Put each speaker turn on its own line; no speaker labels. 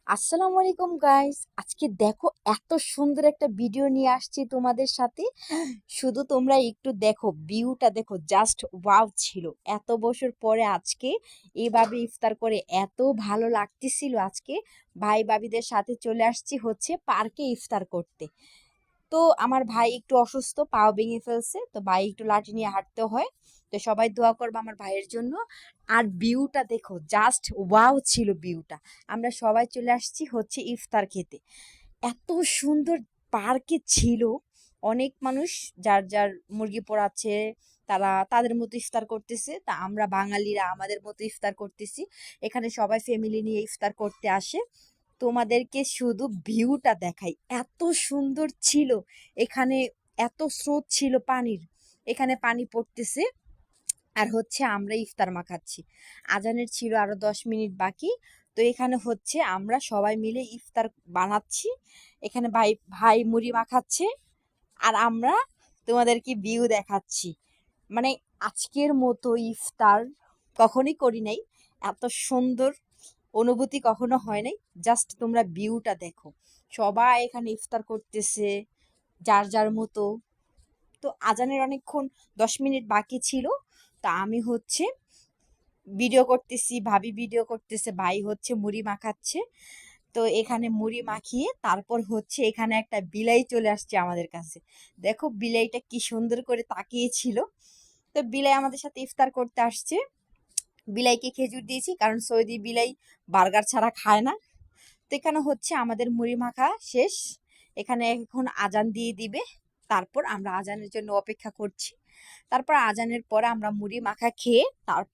আসসালামু আলাইকুম গাইস, আজকে দেখো এত সুন্দর একটা ভিডিও নিয়ে আসছি তোমাদের সাথে। শুধু তোমরা একটু দেখো, ভিউটা দেখো, জাস্ট ওয়াও ছিল। এত বছর পরে আজকে এইভাবে ইফতার করে এত ভালো লাগতেছিল। আজকে ভাই ভাবিদের সাথে চলে আসছি হচ্ছে পার্কে ইফতার করতে। তো আমার ভাই একটু অসুস্থ, পাও ভেঙে ফেলছে, তো ভাই একটু লাঠি নিয়ে হাঁটতে হয়। তো সবাই দোয়া করবে আমার ভাইয়ের জন্য। আর ভিউটা দেখো, জাস্ট ওয়াও ছিল ভিউটা। আমরা সবাই চলে আসছি হচ্ছে ইফতার খেতে। এত সুন্দর পার্কে ছিল। অনেক মানুষ যার যার মুরগি পোড়াচ্ছে, তারা তাদের মতো ইফতার করতেছে, তা আমরা বাঙালিরা আমাদের মতো ইফতার করতেছি। এখানে সবাই ফ্যামিলি নিয়ে ইফতার করতে আসে। তোমাদেরকে শুধু ভিউটা দেখাই, এত সুন্দর ছিল এখানে। এত স্রোত ছিল পানির, এখানে পানি পড়তেছে। আর হচ্ছে আমরা ইফতার মাখাচ্ছি। আজানের ছিল আরো 10 মিনিট বাকি। তো এখানে হচ্ছে আমরা সবাই মিলে ইফতার বানাচ্ছি। এখানে ভাই ভাই মুড়ি মাখাচ্ছে, আর আমরা তোমাদেরকে ভিউ দেখাচ্ছি। মানে আজকের মতো ইফতার কখনোই করি নাই, এত সুন্দর অনুভূতি কখনো হয় নাই। জাস্ট তোমরা ভিউটা দেখো, সবাই এখানে ইফতার করতেছে যার যার মতো। তো আজানের অনেকক্ষণ, 10 মিনিট বাকি ছিল। তা আমি হচ্ছে ভিডিও করতেছি, ভাবি ভিডিও করতেছে, ভাই হচ্ছে মুড়ি মাখাচ্ছে। তো এখানে মুড়ি মাখিয়ে তারপর হচ্ছে এখানে একটা বিলাই চলে আসছে আমাদের কাছে। দেখো বিলাইটা কি সুন্দর করে তাকিয়েছিল। তো বিলাই আমাদের সাথে ইফতার করতে আসছে। বিলাইকে খেজুর দিয়েছি, কারণ সৌদি বিলাই বার্গার ছাড়া খায় না। তো এখানে হচ্ছে আমাদের মুড়ি মাখা শেষ। এখানে এখন আজান দিয়ে দিবে, তারপর আমরা আজানের জন্য অপেক্ষা করছি। তারপর আজানের পরে আমরা মুড়ি মাখা খেয়ে তারপর